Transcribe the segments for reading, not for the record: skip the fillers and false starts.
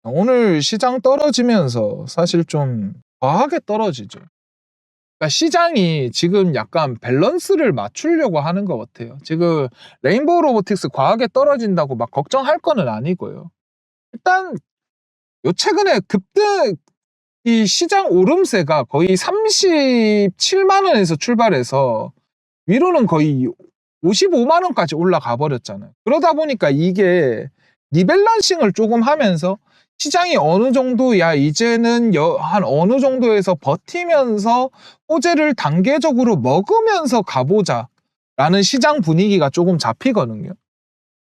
오늘 시장 떨어지면서 사실 좀 과하게 떨어지죠. 그러니까 시장이 지금 약간 밸런스를 맞추려고 하는 것 같아요. 지금 레인보우 로보틱스 과하게 떨어진다고 막 걱정할 거는 아니고요. 일단 요 최근에 급등 이 시장 오름세가 거의 37만 원에서 출발해서 위로는 거의 55만 원까지 올라가 버렸잖아요. 그러다 보니까 이게 리밸런싱을 조금 하면서 시장이 어느 정도 야 이제는 한 어느 정도에서 버티면서 호재를 단계적으로 먹으면서 가보자라는 시장 분위기가 조금 잡히거든요.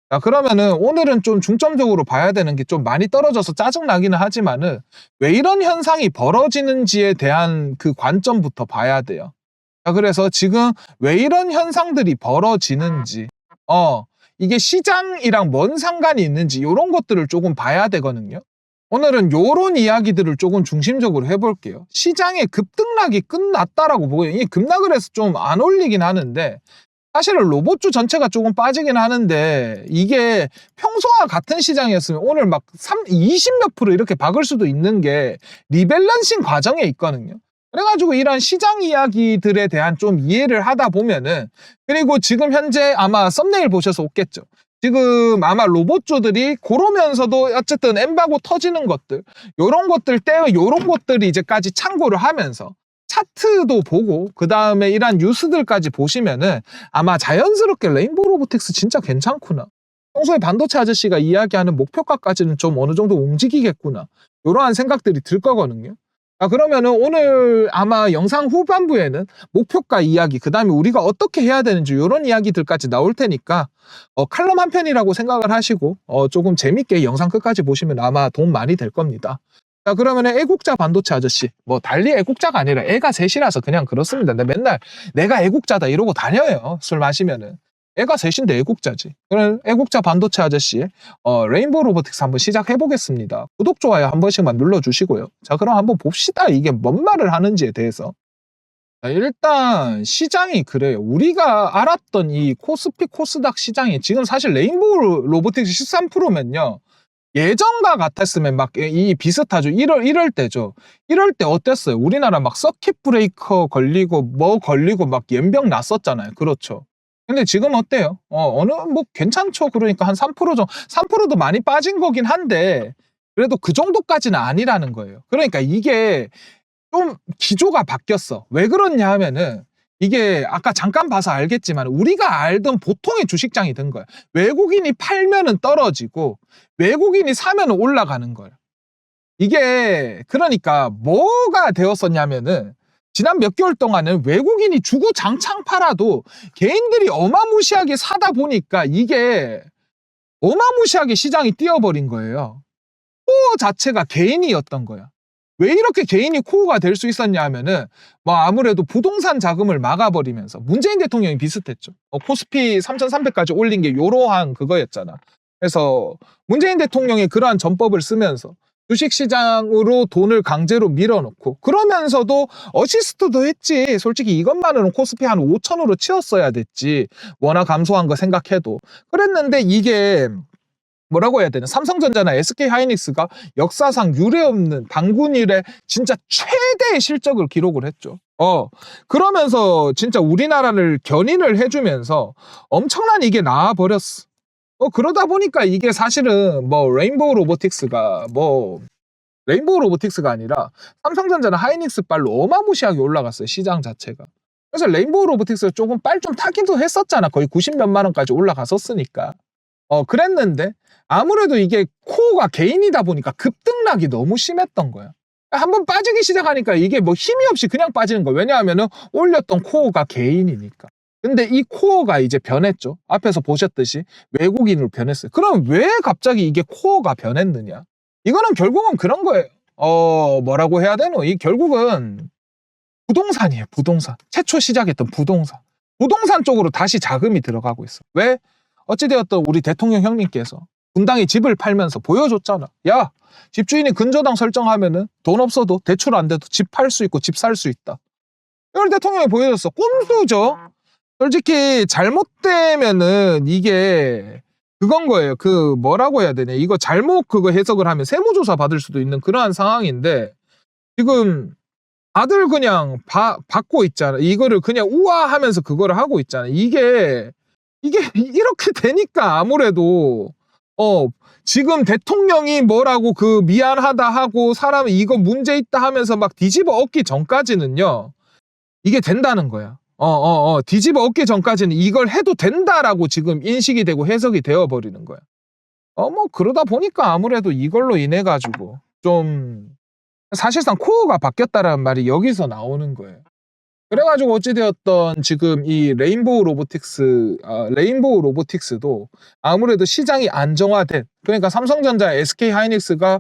자, 그러면은 오늘은 좀 중점적으로 봐야 되는 게 좀 많이 떨어져서 짜증나기는 하지만은 왜 이런 현상이 벌어지는지에 대한 그 관점부터 봐야 돼요. 자, 그래서 지금 왜 이런 현상들이 벌어지는지, 이게 시장이랑 뭔 상관이 있는지 이런 것들을 조금 봐야 되거든요. 오늘은 요런 이야기들을 조금 중심적으로 해볼게요. 시장의 급등락이 끝났다라고 보고요. 이 급락을 해서 좀 안 올리긴 하는데 사실은 로봇주 전체가 조금 빠지긴 하는데 이게 평소와 같은 시장이었으면 오늘 막 20몇 프로 이렇게 박을 수도 있는 게 리밸런싱 과정에 있거든요. 그래가지고 이런 시장 이야기들에 대한 좀 이해를 하다 보면은 그리고 지금 현재 아마 썸네일 보셔서 오겠죠. 지금 아마 로봇주들이 그러면서도 어쨌든 엠바고 터지는 것들 요런 것들 때문에 요런 것들이 이제까지 참고를 하면서 차트도 보고 그 다음에 이런 뉴스들까지 보시면은 아마 자연스럽게 레인보우 로보틱스 진짜 괜찮구나. 평소에 반도체 아저씨가 이야기하는 목표가까지는 좀 어느 정도 움직이겠구나. 이러한 생각들이 들 거거든요. 그러면은 오늘 아마 영상 후반부에는 목표가 이야기, 그 다음에 우리가 어떻게 해야 되는지 이런 이야기들까지 나올 테니까 칼럼 한 편이라고 생각을 하시고 조금 재밌게 영상 끝까지 보시면 아마 도움 많이 될 겁니다. 자, 그러면은 애국자 반도체 아저씨, 뭐 달리 애국자가 아니라 애가 셋이라서 그냥 그렇습니다. 근데 맨날 내가 애국자다 이러고 다녀요. 술 마시면은. 애가 셋인데 애국자지. 그럼 애국자 반도체 아저씨의 레인보우 로보틱스 한번 시작해 보겠습니다. 구독, 좋아요 한 번씩만 눌러주시고요. 자, 그럼 한번 봅시다. 이게 뭔 말을 하는지에 대해서. 자, 일단 시장이 그래요. 우리가 알았던 이 코스피 코스닥 시장이 지금 사실 레인보우 로보틱스 13%면요. 예전과 같았으면 막 이 비슷하죠. 이럴 때죠. 이럴 때 어땠어요? 우리나라 막 서킷 브레이커 걸리고 뭐 걸리고 막 연병 났었잖아요. 그렇죠. 근데 지금 어때요? 어느 뭐 괜찮죠. 그러니까 한 3% 정도, 3%도 많이 빠진 거긴 한데 그래도 그 정도까지는 아니라는 거예요. 그러니까 이게 좀 기조가 바뀌었어. 왜 그렇냐 하면은 이게 아까 잠깐 봐서 알겠지만 우리가 알던 보통의 주식장이 된 거야. 외국인이 팔면은 떨어지고 외국인이 사면은 올라가는 거야. 이게 그러니까 뭐가 되었었냐면은 지난 몇 개월 동안은 외국인이 주구장창 팔아도 개인들이 어마무시하게 사다 보니까 이게 어마무시하게 시장이 뛰어버린 거예요. 코어 자체가 개인이었던 거야. 왜 이렇게 개인이 코어가 될 수 있었냐 하면은 뭐 아무래도 부동산 자금을 막아버리면서 문재인 대통령이 비슷했죠. 코스피 3,300까지 올린 게 요러한 그거였잖아. 그래서 문재인 대통령이 그러한 전법을 쓰면서 주식시장으로 돈을 강제로 밀어넣고 그러면서도 어시스트도 했지. 솔직히 이것만으로는 코스피 한 5천으로 치웠어야 됐지. 원화 감소한 거 생각해도. 그랬는데 이게 뭐라고 해야 되나? 삼성전자나 SK하이닉스가 역사상 유례없는 단군 일에 진짜 최대의 실적을 기록을 했죠. 그러면서 진짜 우리나라를 견인을 해주면서 엄청난 이게 나와버렸어. 그러다 보니까 이게 사실은 뭐 레인보우 로보틱스가 아니라 삼성전자나 하이닉스 빨로 어마무시하게 올라갔어요. 시장 자체가. 그래서 레인보우 로보틱스 조금 빨 좀 타기도 했었잖아. 거의 90몇만 원까지 올라갔었으니까. 그랬는데 아무래도 이게 코어가 개인이다 보니까 급등락이 너무 심했던 거야. 한번 빠지기 시작하니까 이게 뭐 힘이 없이 그냥 빠지는 거야. 왜냐하면은 올렸던 코어가 개인이니까. 근데 이 코어가 이제 변했죠. 앞에서 보셨듯이 외국인으로 변했어요. 그럼 왜 갑자기 이게 코어가 변했느냐? 이거는 결국은 그런 거예요. 뭐라고 해야 되노? 이 결국은 부동산이에요. 부동산. 최초 시작했던 부동산. 부동산 쪽으로 다시 자금이 들어가고 있어. 왜? 어찌되었던 우리 대통령 형님께서 분당에 집을 팔면서 보여줬잖아. 야, 집주인이 근저당 설정하면은 돈 없어도 대출 안 돼도 집 팔 수 있고 집 살 수 있다. 이걸 대통령이 보여줬어. 꼼수죠. 솔직히 잘못되면은 이게 그건 거예요. 그 뭐라고 해야 되냐. 이거 잘못 그거 해석을 하면 세무조사 받을 수도 있는 그러한 상황인데 지금 다들 그냥 받고 있잖아. 이거를 그냥 우아하면서 그거를 하고 있잖아. 이게 이렇게 되니까 아무래도 지금 대통령이 뭐라고 그 미안하다 하고 사람이 이거 문제 있다 하면서 막 뒤집어 엎기 전까지는요. 이게 된다는 거야. 뒤집어 엎기 전까지는 이걸 해도 된다라고 지금 인식이 되고 해석이 되어 버리는 거야. 뭐 그러다 보니까 아무래도 이걸로 인해 가지고 좀 사실상 코어가 바뀌었다라는 말이 여기서 나오는 거예요. 그래가지고 어찌되었던 지금 이 레인보우 로보틱스도 아무래도 시장이 안정화된, 그러니까 삼성전자, SK하이닉스가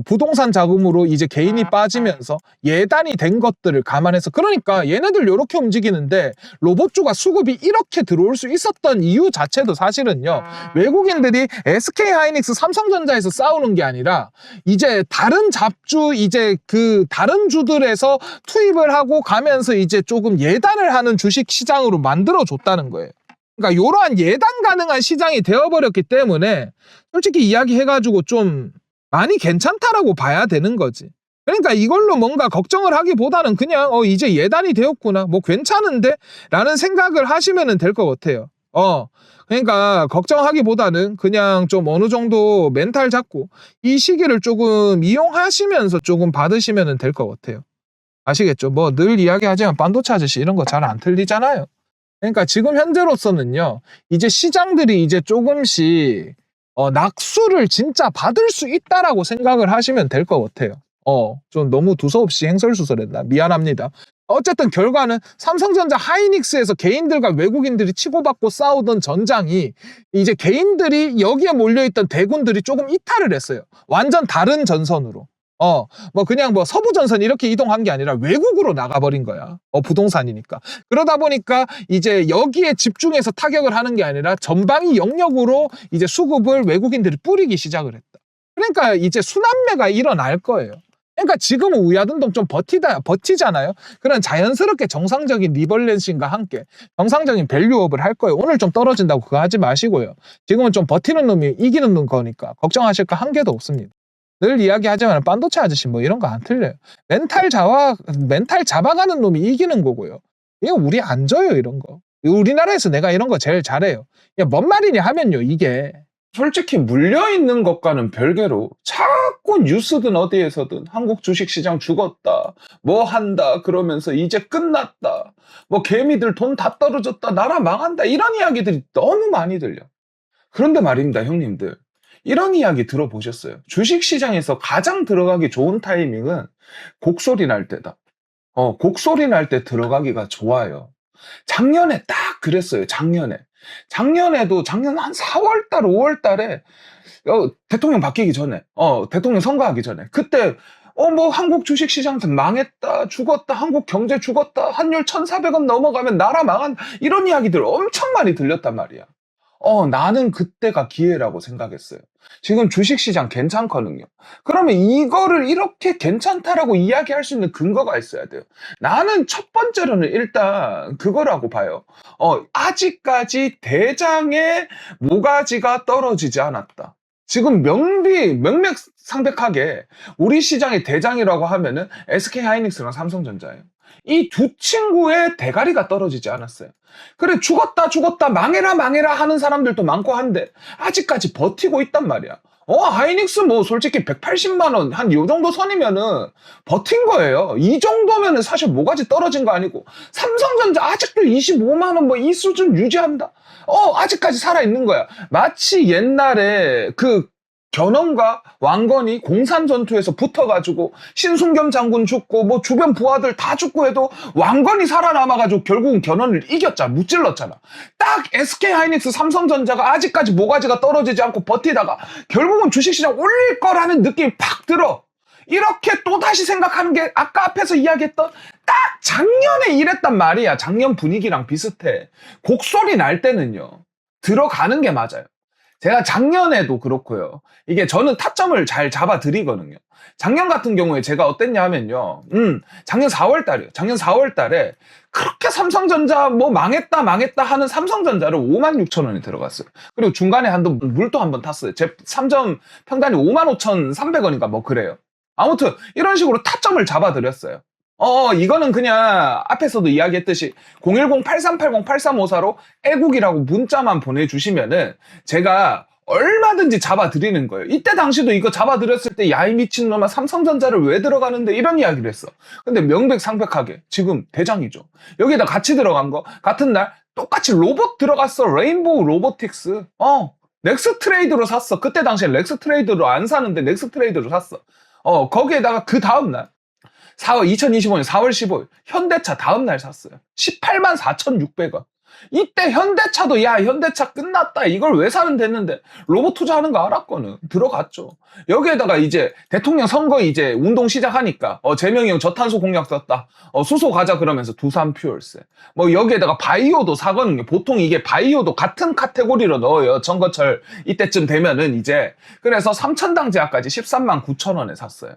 부동산 자금으로 이제 개인이 빠지면서 예단이 된 것들을 감안해서, 그러니까 얘네들 이렇게 움직이는데 로봇주가 수급이 이렇게 들어올 수 있었던 이유 자체도 사실은요, 외국인들이 SK하이닉스, 삼성전자에서 싸우는 게 아니라 이제 다른 잡주, 이제 그 다른 주들에서 투입을 하고 가면서 이제 조금 예단을 하는 주식 시장으로 만들어 줬다는 거예요. 그러니까 이러한 예단 가능한 시장이 되어버렸기 때문에 솔직히 이야기해가지고 좀 많이 괜찮다라고 봐야 되는 거지. 그러니까 이걸로 뭔가 걱정을 하기보다는 그냥 이제 예단이 되었구나, 뭐 괜찮은데? 라는 생각을 하시면 될 것 같아요. 그러니까 걱정하기보다는 그냥 좀 어느 정도 멘탈 잡고 이 시기를 조금 이용하시면서 조금 받으시면 될 것 같아요. 아시겠죠? 뭐 늘 이야기하지만 반도체 아저씨 이런 거 잘 안 틀리잖아요. 그러니까 지금 현재로서는요, 이제 시장들이 이제 조금씩 낙수를 진짜 받을 수 있다라고 생각을 하시면 될 것 같아요. 좀 너무 두서없이 행설수설했나? 미안합니다. 어쨌든 결과는 삼성전자, 하이닉스에서 개인들과 외국인들이 치고받고 싸우던 전장이 이제 개인들이 여기에 몰려있던 대군들이 조금 이탈을 했어요. 완전 다른 전선으로. 뭐 그냥 뭐 서부전선 이렇게 이동한 게 아니라 외국으로 나가버린 거야. 부동산이니까. 그러다 보니까 이제 여기에 집중해서 타격을 하는 게 아니라 전방위 영역으로 이제 수급을 외국인들이 뿌리기 시작을 했다. 그러니까 이제 순환매가 일어날 거예요. 그러니까 지금은 우야등동 좀 버티잖아요. 그런 자연스럽게 정상적인 리밸런싱과 함께 정상적인 밸류업을 할 거예요. 오늘 좀 떨어진다고 그거 하지 마시고요. 지금은 좀 버티는 놈이 이기는 거니까 걱정하실 거 한 개도 없습니다. 늘 이야기하지만 반도체 아저씨 뭐 이런 거 안 틀려요. 멘탈 잡아가는 놈이 이기는 거고요. 이거 우리 안 져요, 이런 거. 우리나라에서 내가 이런 거 제일 잘해요. 뭔 말이냐 하면요, 이게 솔직히 물려있는 것과는 별개로 자꾸 뉴스든 어디에서든 한국 주식시장 죽었다, 뭐 한다 그러면서 이제 끝났다, 뭐 개미들 돈 다 떨어졌다, 나라 망한다, 이런 이야기들이 너무 많이 들려. 그런데 말입니다, 형님들. 이런 이야기 들어보셨어요? 주식시장에서 가장 들어가기 좋은 타이밍은 곡소리 날 때다. 곡소리 날 때 들어가기가 좋아요. 작년에 딱 그랬어요. 작년에도 작년 한 4월달, 5월달에 대통령 바뀌기 전에, 대통령 선거하기 전에, 그때 뭐 한국 주식시장 망했다, 죽었다, 한국 경제 죽었다, 환율 1,400원 넘어가면 나라 망한다, 이런 이야기들 엄청 많이 들렸단 말이야. 나는 그때가 기회라고 생각했어요. 지금 주식시장 괜찮거든요. 그러면 이거를 이렇게 괜찮다라고 이야기할 수 있는 근거가 있어야 돼요. 나는 첫 번째로는 일단 그거라고 봐요. 아직까지 대장의 모가지가 떨어지지 않았다. 지금 명맥상백하게 우리 시장의 대장이라고 하면은 SK하이닉스랑 삼성전자예요. 이 두 친구의 대가리가 떨어지지 않았어요. 그래, 죽었다 망해라 하는 사람들도 많고 한데 아직까지 버티고 있단 말이야. 하이닉스 뭐 솔직히 180만 원 한 요 정도 선이면은 버틴 거예요. 이 정도면은 사실 뭐가지 떨어진 거 아니고, 삼성전자 아직도 25만 원 뭐 이 수준 유지한다. 아직까지 살아있는 거야. 마치 옛날에 그 견훤과 왕건이 공산 전투에서 붙어가지고 신순겸 장군 죽고 뭐 주변 부하들 다 죽고 해도 왕건이 살아남아가지고 결국은 견훤을 이겼잖아, 무찔렀잖아. 딱 SK하이닉스, 삼성전자가 아직까지 모가지가 떨어지지 않고 버티다가 결국은 주식시장 올릴 거라는 느낌이 팍 들어. 이렇게 또다시 생각하는 게 아까 앞에서 이야기했던 딱 작년에 이랬단 말이야. 작년 분위기랑 비슷해. 곡소리 날 때는요, 들어가는 게 맞아요. 제가 작년에도 그렇고요. 이게 저는 타점을 잘 잡아드리거든요. 작년 같은 경우에 제가 어땠냐 하면요. 작년 4월 달이에요. 작년 4월 달에 그렇게 삼성전자 뭐 망했다 하는 삼성전자를 56,000원에 들어갔어요. 그리고 중간에 한번 물도 한번 탔어요. 제 3점 평단이 55,300원인가 뭐 그래요. 아무튼 이런 식으로 타점을 잡아드렸어요. 이거는 그냥 앞에서도 이야기했듯이 010-8380-8354로 애국이라고 문자만 보내주시면은 제가 얼마든지 잡아드리는 거예요. 이때 당시도 이거 잡아드렸을 때 야 이 미친놈아 삼성전자를 왜 들어가는데 이런 이야기를 했어. 근데 명백상백하게 지금 대장이죠. 여기다 같이 들어간 거 같은 날 똑같이 로봇 들어갔어. 레인보우 로보틱스. 넥스트레이드로 샀어. 그때 당시에 넥스트레이드로 안 사는데 넥스트레이드로 샀어. 거기에다가 그 다음날 2025년 4월 15일 현대차 다음날 샀어요. 184,600원. 이때 현대차도 야 현대차 끝났다 이걸 왜 사는 됐는데 로봇 투자하는 거 알았거든. 들어갔죠. 여기에다가 이제 대통령 선거 이제 운동 시작하니까 재명이 형 저탄소 공약 썼다. 수소 가자 그러면서 두산 퓨얼스. 뭐 여기에다가 바이오도 사거든요. 보통 이게 바이오도 같은 카테고리로 넣어요. 선거철 이때쯤 되면은 이제 그래서 3,000당 제약까지 139,000원에 샀어요.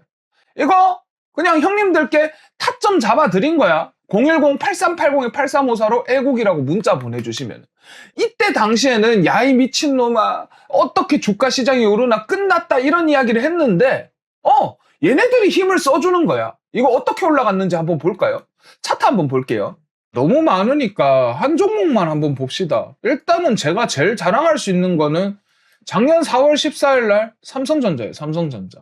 이거 그냥 형님들께 타점 잡아드린 거야. 010-8380-8354로 애국이라고 문자 보내주시면 이때 당시에는 야 이 미친놈아 어떻게 주가 시장이 오르나 끝났다 이런 이야기를 했는데 얘네들이 힘을 써주는 거야. 이거 어떻게 올라갔는지 한번 볼까요? 차트 한번 볼게요. 너무 많으니까 한 종목만 한번 봅시다. 일단은 제가 제일 자랑할 수 있는 거는 작년 4월 14일 날 삼성전자예요. 삼성전자.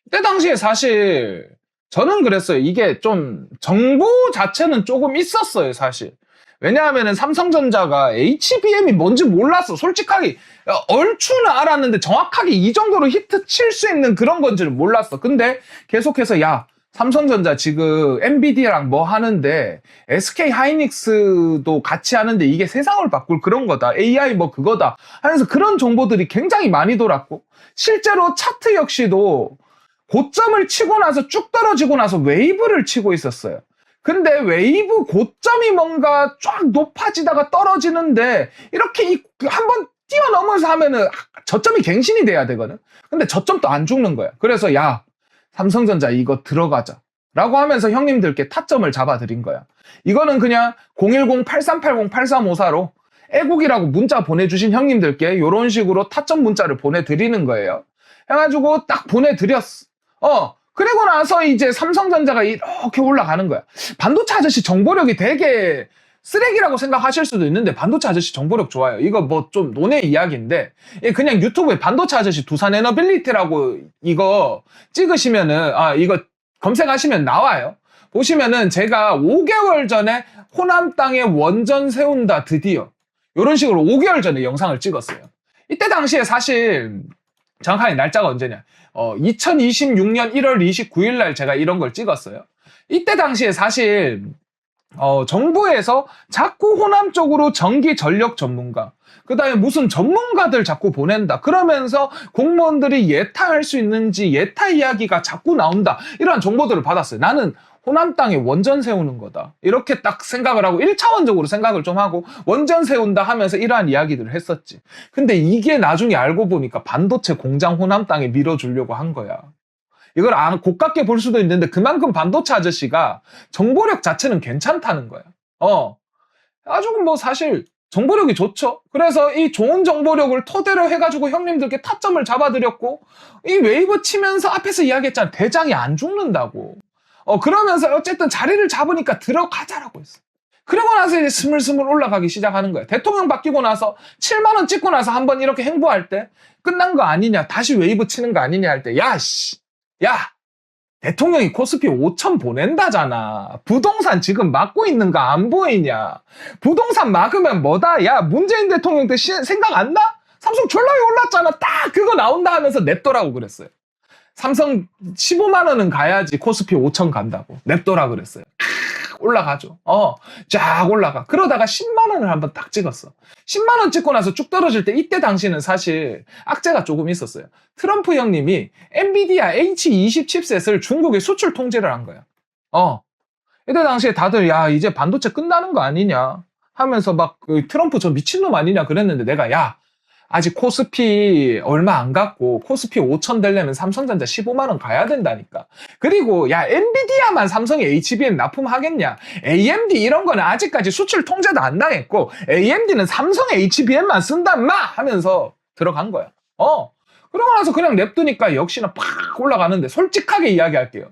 이때 당시에 사실 저는 그랬어요. 이게 좀 정보 자체는 조금 있었어요, 사실. 왜냐하면 삼성전자가 HBM이 뭔지 몰랐어. 솔직하게 얼추는 알았는데 정확하게 이 정도로 히트 칠 수 있는 그런 건지는 몰랐어. 근데 계속해서 야 삼성전자 지금 엔비디아랑 뭐 하는데 SK 하이닉스도 같이 하는데 이게 세상을 바꿀 그런 거다. AI 뭐 그거다 하면서 그런 정보들이 굉장히 많이 돌았고 실제로 차트 역시도 고점을 치고 나서 쭉 떨어지고 나서 웨이브를 치고 있었어요. 근데 웨이브 고점이 뭔가 쫙 높아지다가 떨어지는데 이렇게 한번 뛰어넘어서 하면은 저점이 갱신이 돼야 되거든. 근데 저점도 안 죽는 거야. 그래서 야 삼성전자 이거 들어가자 라고 하면서 형님들께 타점을 잡아드린 거야. 이거는 그냥 010-8380-8354로 애국이라고 문자 보내주신 형님들께 이런 식으로 타점 문자를 보내드리는 거예요. 해가지고 딱 보내드렸어. 그리고 나서 이제 삼성전자가 이렇게 올라가는 거야. 반도체 아저씨 정보력이 되게 쓰레기라고 생각하실 수도 있는데 반도체 아저씨 정보력 좋아요. 이거 뭐 좀 논의 이야기인데 그냥 유튜브에 반도체 아저씨 두산 에너빌리티라고 이거 찍으시면은 이거 검색하시면 나와요. 보시면은 제가 5개월 전에 호남 땅에 원전 세운다 드디어 이런 식으로 5개월 전에 영상을 찍었어요. 이때 당시에 사실 정확하게 날짜가 언제냐 2026년 1월 29일 날 제가 이런 걸 찍었어요. 이때 당시에 사실 정부에서 자꾸 호남 쪽으로 전기 전력 전문가 그 다음에 무슨 전문가들 자꾸 보낸다 그러면서 공무원들이 예타할 수 있는지 예타 이야기가 자꾸 나온다 이러한 정보들을 받았어요. 나는 호남 땅에 원전 세우는 거다 이렇게 딱 생각을 하고 1차원적으로 생각을 좀 하고 원전 세운다 하면서 이러한 이야기들을 했었지. 근데 이게 나중에 알고 보니까 반도체 공장 호남 땅에 밀어주려고 한 거야. 이걸 고깝게 볼 수도 있는데 그만큼 반도체 아저씨가 정보력 자체는 괜찮다는 거야. 아주 뭐 사실 정보력이 좋죠. 그래서 이 좋은 정보력을 토대로 해가지고 형님들께 타점을 잡아드렸고 이 웨이브 치면서 앞에서 이야기했잖아. 대장이 안 죽는다고. 그러면서 어쨌든 자리를 잡으니까 들어가자라고 했어. 그러고 나서 이제 스물스물 올라가기 시작하는 거야. 대통령 바뀌고 나서 7만 원 찍고 나서 한번 이렇게 행보할 때 끝난 거 아니냐. 다시 웨이브 치는 거 아니냐 할 때 야 대통령이 코스피 5천 보낸다잖아. 부동산 지금 막고 있는 거 안 보이냐. 부동산 막으면 뭐다. 야 문재인 대통령 때 생각 안 나? 삼성 졸라 올랐잖아. 딱 그거 나온다 하면서 냅더라고 그랬어요. 삼성 15만 원은 가야지 코스피 5천 간다고 냅더라 그랬어요. 올라가죠. 쫙 올라가. 그러다가 10만 원을 한번 딱 찍었어. 10만 원 찍고 나서 쭉 떨어질 때 이때 당시는 사실 악재가 조금 있었어요. 트럼프 형님이 엔비디아 H20 칩셋을 중국에 수출 통제를 한 거야. 이때 당시에 다들 야 이제 반도체 끝나는 거 아니냐 하면서 막 트럼프 저 미친놈 아니냐 그랬는데 내가 야 아직 코스피 얼마 안 갔고 코스피 5천 되려면 삼성전자 15만 원 가야 된다니까. 그리고 야 엔비디아만 삼성이 HBM 납품하겠냐? AMD 이런 거는 아직까지 수출 통제도 안 당했고 AMD는 삼성 HBM만 쓴단 마 하면서 들어간 거야. 그러고 나서 그냥 냅두니까 역시나 팍 올라가는데 솔직하게 이야기할게요.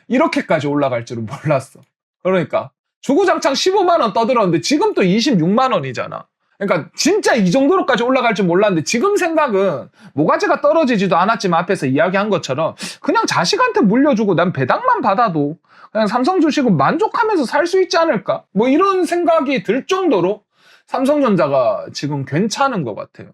이렇게까지 올라갈 줄은 몰랐어. 그러니까 주구장창 15만 원 떠들었는데 지금 또 26만 원이잖아. 그러니까 진짜 이 정도로까지 올라갈 줄 몰랐는데 지금 생각은 모가지가 떨어지지도 않았지만 앞에서 이야기한 것처럼 그냥 자식한테 물려주고 난 배당만 받아도 그냥 삼성 주식은 만족하면서 살 수 있지 않을까? 뭐 이런 생각이 들 정도로 삼성전자가 지금 괜찮은 것 같아요.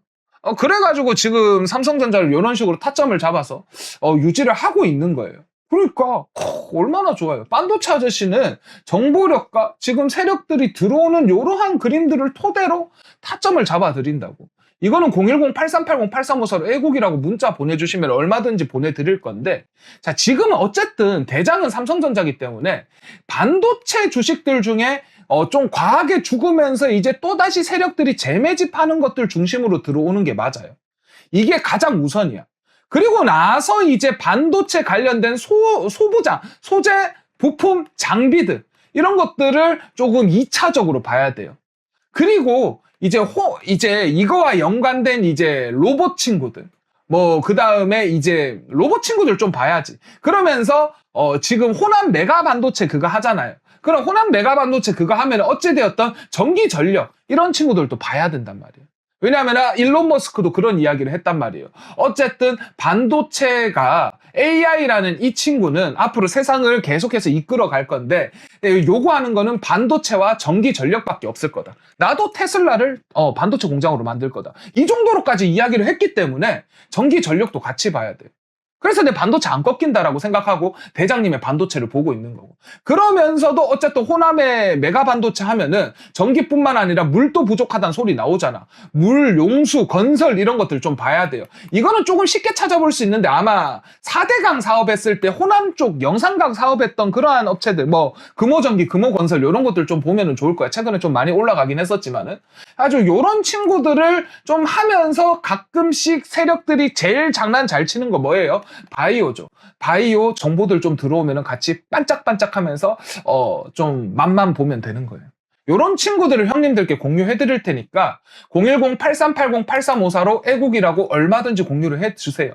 그래가지고 지금 삼성전자를 이런 식으로 타점을 잡아서 유지를 하고 있는 거예요. 그러니까 얼마나 좋아요. 반도체 아저씨는 정보력과 지금 세력들이 들어오는 이러한 그림들을 토대로 타점을 잡아드린다고. 이거는 010-8380-8354로 애국이라고 문자 보내주시면 얼마든지 보내드릴 건데, 자, 지금은 어쨌든 대장은 삼성전자기 때문에 반도체 주식들 중에 좀 과하게 죽으면서 이제 또다시 세력들이 재매집하는 것들 중심으로 들어오는 게 맞아요. 이게 가장 우선이야. 그리고 나서 이제 반도체 관련된 소부장, 소재, 부품, 장비들 이런 것들을 조금 2차적으로 봐야 돼요. 그리고 이제 이거와 연관된 이제 로봇 친구들, 뭐 그다음에 이제 로봇 친구들 좀 봐야지. 그러면서 지금 호남 메가 반도체 그거 하잖아요. 그럼 호남 메가 반도체 그거 하면 어찌되었던 전기 전력 이런 친구들도 봐야 된단 말이에요. 왜냐하면 일론 머스크도 그런 이야기를 했단 말이에요. 어쨌든 반도체가 AI라는 이 친구는 앞으로 세상을 계속해서 이끌어 갈 건데 요구하는 거는 반도체와 전기 전력밖에 없을 거다. 나도 테슬라를 반도체 공장으로 만들 거다. 이 정도로까지 이야기를 했기 때문에 전기 전력도 같이 봐야 돼요. 그래서 내 반도체 안 꺾인다라고 생각하고 대장님의 반도체를 보고 있는 거고. 그러면서도 어쨌든 호남의 메가 반도체 하면은 전기뿐만 아니라 물도 부족하다는 소리 나오잖아. 물, 용수, 건설 이런 것들 좀 봐야 돼요. 이거는 조금 쉽게 찾아볼 수 있는데 아마 4대강 사업했을 때 호남 쪽 영산강 사업했던 그러한 업체들 뭐 금호전기, 금호건설 이런 것들 좀 보면은 좋을 거야. 최근에 좀 많이 올라가긴 했었지만은 아주 요런 친구들을 좀 하면서 가끔씩 세력들이 제일 장난 잘 치는 거 뭐예요? 바이오죠. 바이오 정보들 좀 들어오면 같이 반짝반짝하면서 좀 맛만 보면 되는 거예요. 요런 친구들을 형님들께 공유해 드릴 테니까 010-8380-8354로 애국이라고 얼마든지 공유를 해주세요.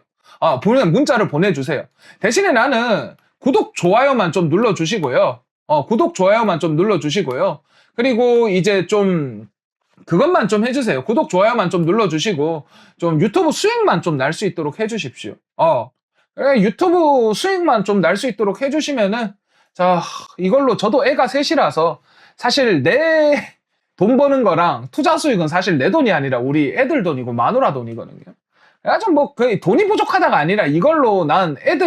보면 문자를 보내주세요. 대신에 나는 구독, 좋아요만 좀 눌러주시고요. 구독, 좋아요만 좀 눌러주시고요. 그리고 이제 좀 그것만 좀 해주세요. 구독, 좋아요만 좀 눌러주시고 좀 유튜브 수익만 좀 날 수 있도록 해주십시오. 유튜브 수익만 좀 날 수 있도록 해주시면은 자 이걸로 저도 애가 셋이라서 사실 내 돈 버는 거랑 투자 수익은 사실 내 돈이 아니라 우리 애들 돈이고 마누라 돈이거든요. 그래가지고 뭐 돈이 부족하다가 아니라 이걸로 난 애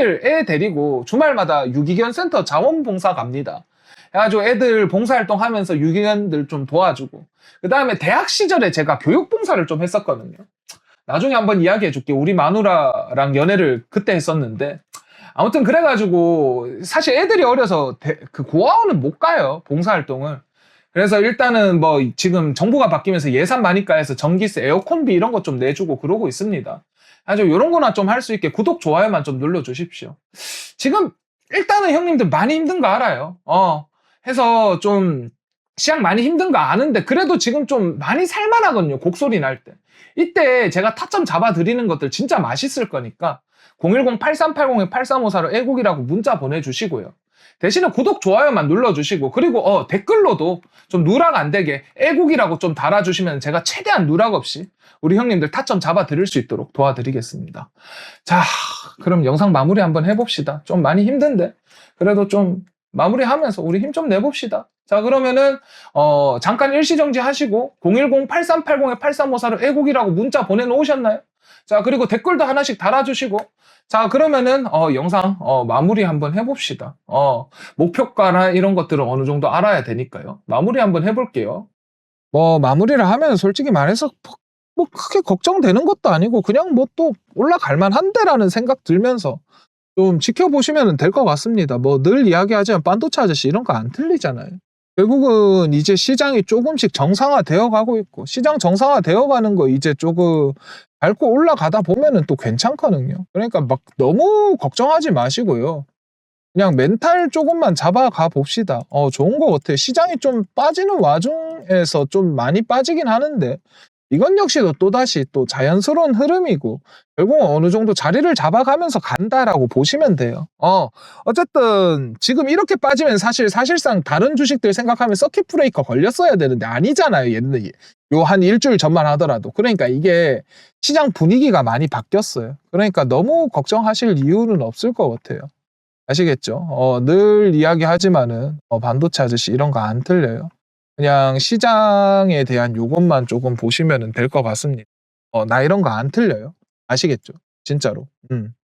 데리고 주말마다 유기견 센터 자원봉사 갑니다. 그래가지고 애들 봉사활동 하면서 유기견들 좀 도와주고 그 다음에 대학 시절에 제가 교육봉사를 좀 했었거든요. 나중에 한번 이야기해 줄게. 우리 마누라랑 연애를 그때 했었는데 아무튼 그래가지고 사실 애들이 어려서 그 고아원은 못 가요. 봉사활동을. 그래서 일단은 뭐 지금 정부가 바뀌면서 예산 많이 해서 전기세, 에어컨비 이런 것 좀 내주고 그러고 있습니다. 아주 이런 거나 좀 할 수 있게 구독, 좋아요만 좀 눌러주십시오. 지금 일단은 형님들 많이 힘든 거 알아요. 해서 좀 시장 많이 힘든 거 아는데 그래도 지금 좀 많이 살만하거든요. 곡소리 날 때. 이때 제가 타점 잡아드리는 것들 진짜 맛있을 거니까 010-8380-8354로 애국이라고 문자 보내주시고요. 대신에 구독, 좋아요만 눌러주시고 그리고 댓글로도 좀 누락 안 되게 애국이라고 좀 달아주시면 제가 최대한 누락 없이 우리 형님들 타점 잡아드릴 수 있도록 도와드리겠습니다. 자, 그럼 영상 마무리 한번 해봅시다. 좀 많이 힘든데 그래도 좀 마무리하면서 우리 힘 좀 내봅시다. 자, 그러면은 잠깐 일시정지 하시고 010-8380-8354로 애국이라고 문자 보내놓으셨나요? 자, 그리고 댓글도 하나씩 달아주시고 자, 그러면은 영상 마무리 한번 해봅시다. 목표가나 이런 것들은 어느 정도 알아야 되니까요. 마무리 한번 해볼게요. 뭐 마무리를 하면 솔직히 말해서 뭐 크게 걱정되는 것도 아니고 그냥 뭐 또 올라갈 만한데라는 생각 들면서 좀 지켜보시면 될 것 같습니다. 뭐 늘 이야기하지만 반도체 아저씨 이런 거 안 틀리잖아요. 결국은 이제 시장이 조금씩 정상화되어 가고 있고 시장 정상화되어 가는 거 이제 조금 밟고 올라가다 보면은 또 괜찮거든요. 그러니까 막 너무 걱정하지 마시고요. 그냥 멘탈 조금만 잡아가 봅시다. 좋은 것 같아요. 시장이 좀 빠지는 와중에서 좀 많이 빠지긴 하는데 이건 역시도 또다시 또 자연스러운 흐름이고 결국은 어느 정도 자리를 잡아가면서 간다라고 보시면 돼요. 어쨌든 지금 이렇게 빠지면 사실상 다른 주식들 생각하면 서킷 브레이커 걸렸어야 되는데 아니잖아요. 얘는 요 한 일주일 전만 하더라도. 그러니까 이게 시장 분위기가 많이 바뀌었어요. 그러니까 너무 걱정하실 이유는 없을 것 같아요. 아시겠죠? 늘 이야기하지만은 반도체 아저씨 이런 거 안 틀려요. 그냥 시장에 대한 요것만 조금 보시면은 될 것 같습니다. 나 이런 거 안 틀려요. 아시겠죠? 진짜로.